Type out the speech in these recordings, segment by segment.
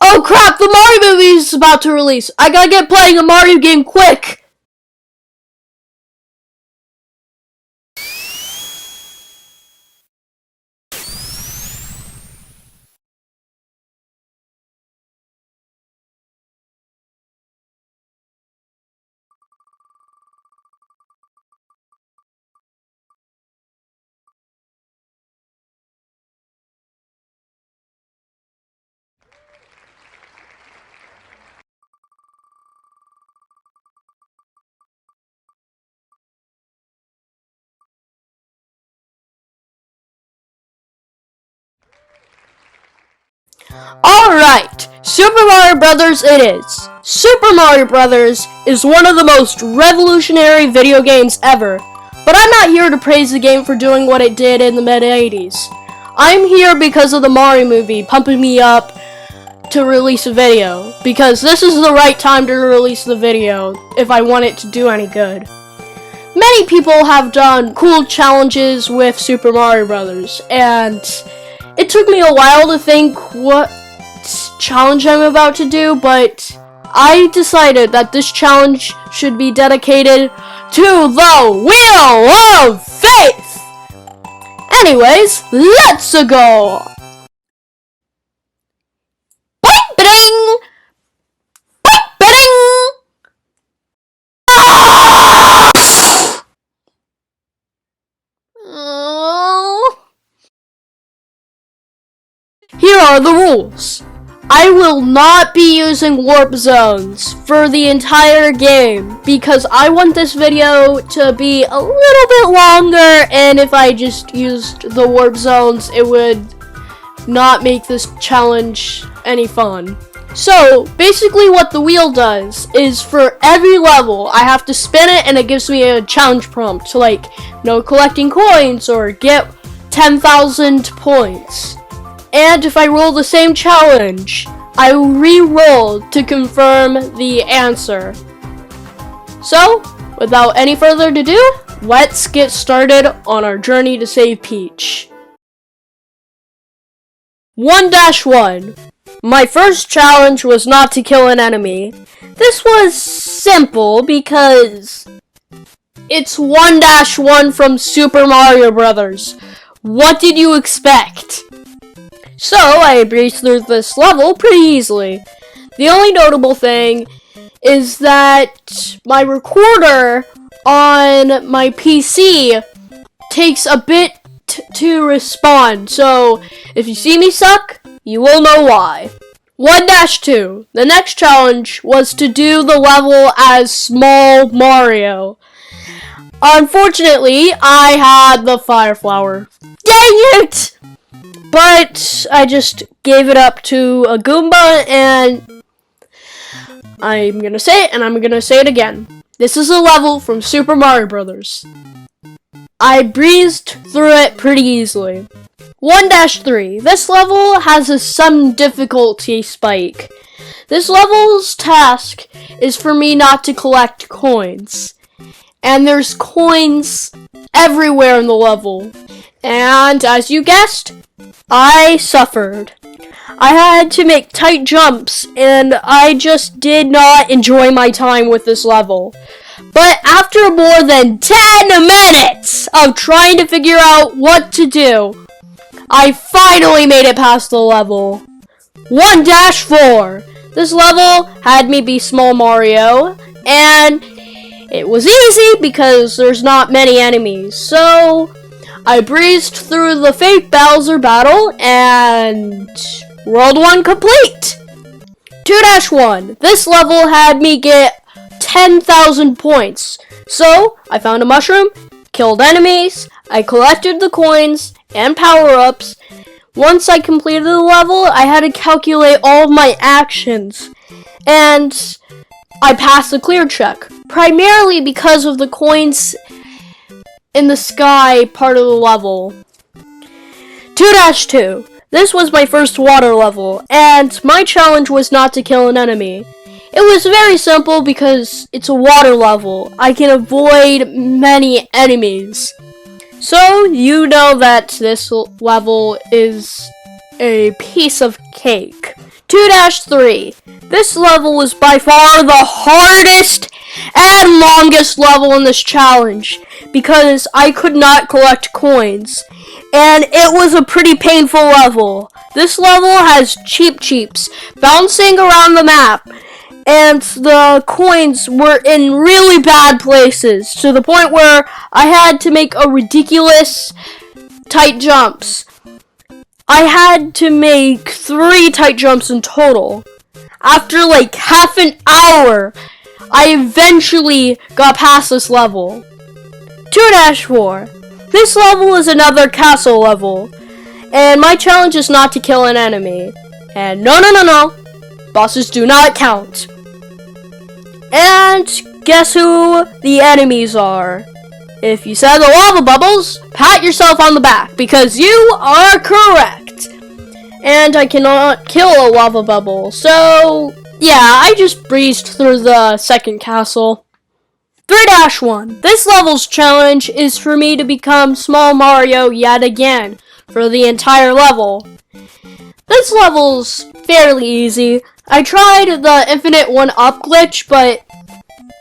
Oh crap, the Mario movie is about to release. I gotta get playing a Mario game quick. Alright, Super Mario Brothers it is. Super Mario Brothers is one of the most revolutionary video games ever, but I'm not here to praise the game for doing what it did in the mid-80s. I'm here because of the Mario movie pumping me up to release a video, because this is the right time to release the video if I want it to do any good. Many people have done cool challenges with Super Mario Brothers, and it took me a while to think what challenge I'm about to do, but I decided that this challenge should be dedicated to the Wheel of Faith! Anyways, let's go! Boing, ba-ding! Boing, ba-ding! Here are the rules. I will not be using warp zones for the entire game because I want this video to be a little bit longer, and if I just used the warp zones, it would not make this challenge any fun. So basically what the wheel does is for every level I have to spin it and it gives me a challenge prompt, like collecting coins or get 10,000 points. And if I roll the same challenge, I re-roll to confirm the answer. So, without any further ado, let's get started on our journey to save Peach. 1-1. My first challenge was not to kill an enemy. This was simple because it's 1-1 from Super Mario Brothers. What did you expect? So, I breezed through this level pretty easily. The only notable thing is that my recorder on my PC takes a bit to respond, so if you see me suck, you will know why. 1-2. The next challenge was to do the level as Small Mario. Unfortunately, I had the Fire Flower. Dang it! But I just gave it up to a Goomba, and I'm gonna say it, and I'm gonna say it again. This is a level from Super Mario Brothers. I breezed through it pretty easily. 1-3. This level has some difficulty spike. This level's task is for me not to collect coins. And there's coins everywhere in the level. And as you guessed, I suffered. I had to make tight jumps, and I just did not enjoy my time with this level. But after more than 10 minutes of trying to figure out what to do, I finally made it past the level. 1-4. This level had me be Small Mario, and it was easy because there's not many enemies. So I breezed through the fake Bowser battle, and World 1 complete! 2-1. This level had me get 10,000 points. So, I found a mushroom, killed enemies, I collected the coins and power-ups. Once I completed the level, I had to calculate all of my actions, and I passed the clear check, primarily because of the coins in the sky part of the level. 2-2. This was my first water level, and my challenge was not to kill an enemy. It was very simple because it's a water level. I can avoid many enemies. So, you know that this level is a piece of cake. 2-3. This level was by far the hardest and longest level in this challenge because I could not collect coins. And it was a pretty painful level. This level has cheeps bouncing around the map. And the coins were in really bad places to the point where I had to make a ridiculous tight jumps. I had to make 3 tight jumps in total. After like half an hour, I eventually got past this level. 2-4. This level is another castle level. And my challenge is not to kill an enemy. And no. Bosses do not count. And guess who the enemies are? If you said the lava bubbles, pat yourself on the back because you are correct. And I cannot kill a lava bubble, so yeah, I just breezed through the second castle. 3-1. This level's challenge is for me to become Small Mario yet again for the entire level. This level's fairly easy. I tried the infinite 1-up glitch, but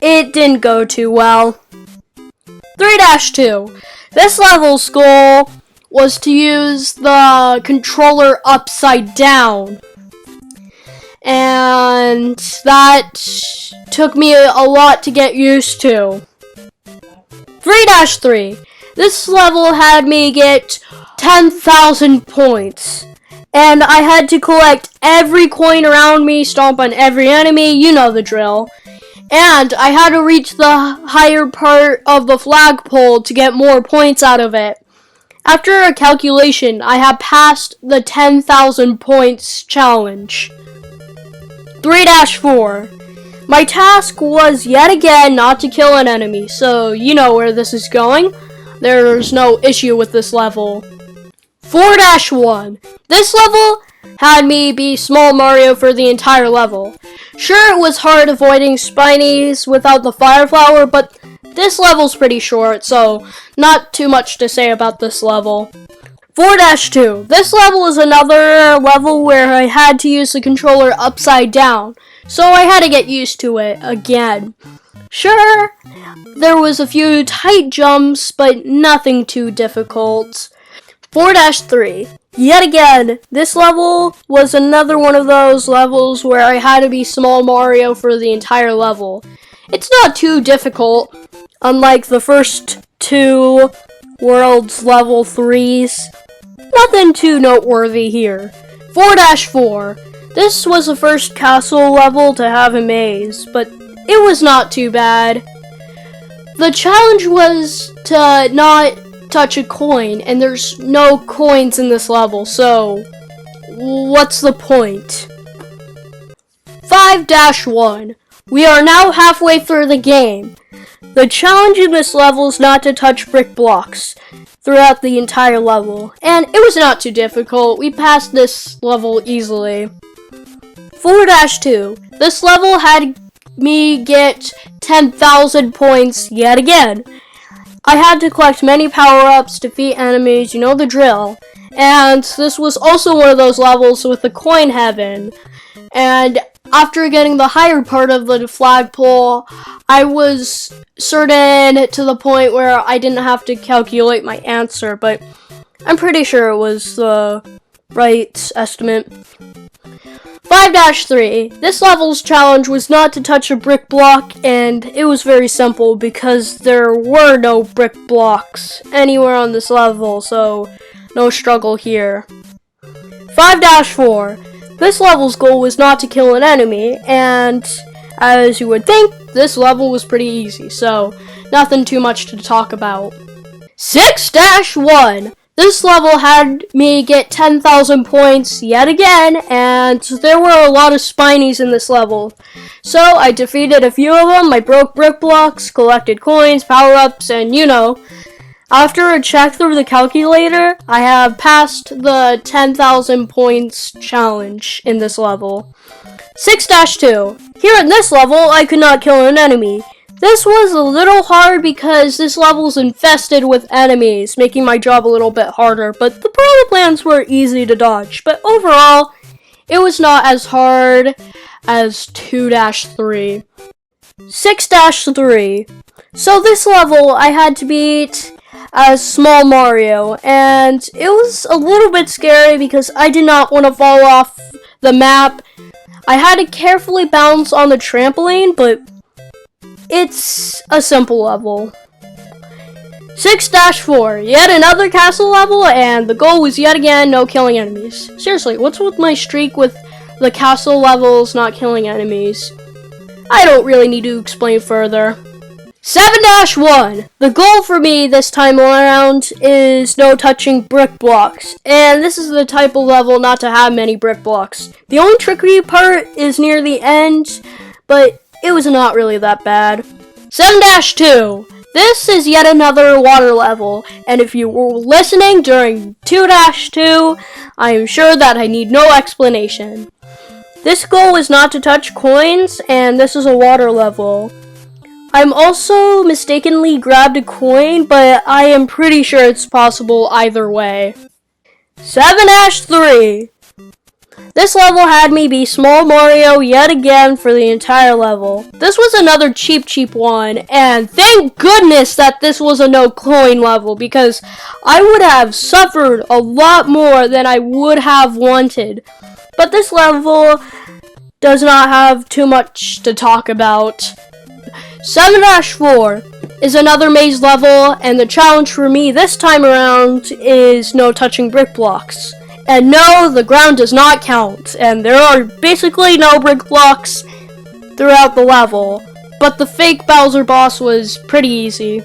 it didn't go too well. 3-2. This level's goal was to use the controller upside down. And that took me a lot to get used to. 3-3. This level had me get 10,000 points. And I had to collect every coin around me, stomp on every enemy, you know the drill. And I had to reach the higher part of the flagpole to get more points out of it. After a calculation, I had passed the 10,000 points challenge. 3-4. My task was yet again not to kill an enemy, so you know where this is going. There's no issue with this level. 4-1. This level had me be Small Mario for the entire level. Sure, it was hard avoiding Spinies without the Fire Flower, but this level's pretty short, so not too much to say about this level. 4-2. This level is another level where I had to use the controller upside down, so I had to get used to it again. Sure, there was a few tight jumps, but nothing too difficult. 4-3. Yet again, this level was another one of those levels where I had to be Small Mario for the entire level. It's not too difficult, unlike the first 2 Worlds Level 3s. Nothing too noteworthy here. 4-4. This was the first castle level to have a maze, but it was not too bad. The challenge was to not touch a coin, and there's no coins in this level, so what's the point? 5-1. We are now halfway through the game. The challenge in this level is not to touch brick blocks throughout the entire level, and it was not too difficult. We passed this level easily. 4-2. This level had me get 10,000 points yet again. I had to collect many power-ups, defeat enemies, you know the drill. And this was also one of those levels with the coin heaven. And after getting the higher part of the flagpole, I was certain to the point where I didn't have to calculate my answer, but I'm pretty sure it was the right estimate. 5-3. This level's challenge was not to touch a brick block, and it was very simple because there were no brick blocks anywhere on this level, so no struggle here. 5-4. This level's goal was not to kill an enemy, and as you would think, this level was pretty easy, so nothing too much to talk about. 6-1. This level had me get 10,000 points yet again, and there were a lot of Spinies in this level. So I defeated a few of them, I broke brick blocks, collected coins, power-ups, and you know. After a check through the calculator, I have passed the 10,000 points challenge in this level. 6-2. Here in this level, I could not kill an enemy. This was a little hard because this level's infested with enemies, making my job a little bit harder, but the proto plants were easy to dodge. But overall, it was not as hard as 2-3. 6-3. So this level, I had to beat as Small Mario, and it was a little bit scary because I did not want to fall off the map. I had to carefully bounce on the trampoline, but it's a simple level. 6-4, yet another castle level, and the goal was yet again no killing enemies. Seriously, what's with my streak with the castle levels not killing enemies? I don't really need to explain further. 7-1, the goal for me this time around is no touching brick blocks, and this is the type of level not to have many brick blocks. The only tricky part is near the end, but it was not really that bad. 7-2. This is yet another water level, and if you were listening during 2-2, I am sure that I need no explanation. This goal is not to touch coins, and this is a water level. I'm also mistakenly grabbed a coin, but I am pretty sure it's possible either way. 7-3. This level had me be Small Mario yet again for the entire level. This was another cheap one, and thank goodness that this was a no coin level, because I would have suffered a lot more than I would have wanted. But this level does not have too much to talk about. 7-4 is another maze level, and the challenge for me this time around is no touching brick blocks. And no, the ground does not count, and there are basically no brick blocks throughout the level, but the fake Bowser boss was pretty easy.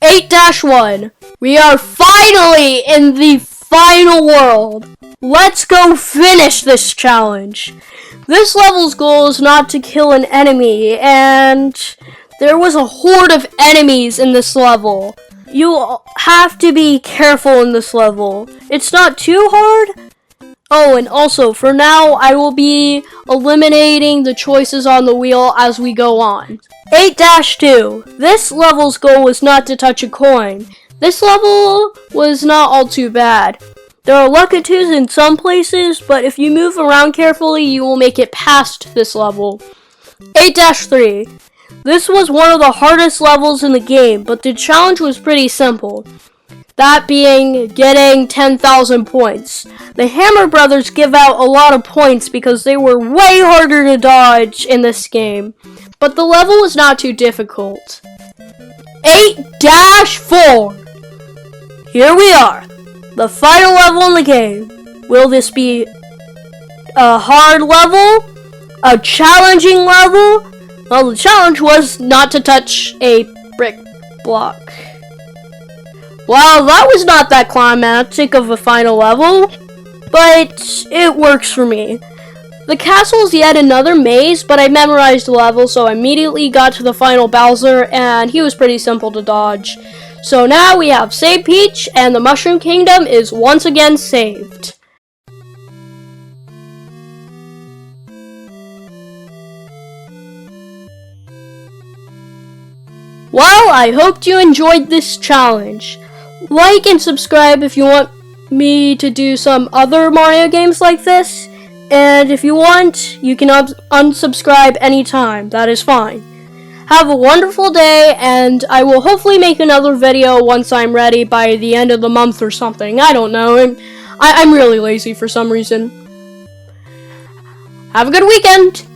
8-1, we are finally in the final world. Let's go finish this challenge. This level's goal is not to kill an enemy, and there was a horde of enemies in this level. You have to be careful in this level. It's not too hard. Oh, and also, for now, I will be eliminating the choices on the wheel as we go on. 8-2. This level's goal was not to touch a coin. This level was not all too bad. There are lucky twos in some places, but if you move around carefully, you will make it past this level. 8-3. This was one of the hardest levels in the game, but the challenge was pretty simple. That being getting 10,000 points. The Hammer Brothers give out a lot of points because they were way harder to dodge in this game, but the level was not too difficult. 8-4. Here we are. The final level in the game. Will this be a hard level? A challenging level? Well, the challenge was not to touch a brick block. Well, that was not that climactic of a final level, but it works for me. The castle is yet another maze, but I memorized the level, so I immediately got to the final Bowser, and he was pretty simple to dodge. So now we have Save Peach, and the Mushroom Kingdom is once again saved. Well, I hoped you enjoyed this challenge. Like and subscribe if you want me to do some other Mario games like this. And if you want, you can unsubscribe anytime. That is fine. Have a wonderful day, and I will hopefully make another video once I'm ready by the end of the month or something. I don't know. I'm really lazy for some reason. Have a good weekend!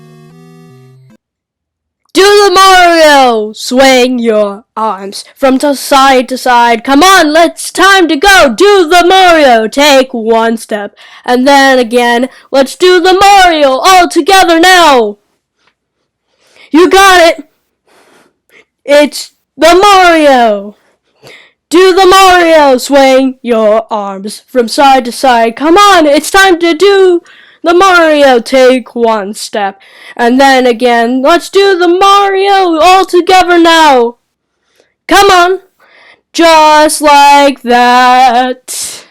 Do the Mario! Swing your arms from side to side. Come on, it's time to go! Do the Mario! Take one step. And then again, let's do the Mario all together now! You got it! It's the Mario! Do the Mario! Swing your arms from side to side. Come on, it's time to do the Mario. Take one step. And then again, let's do the Mario all together now. Come on. Just like that.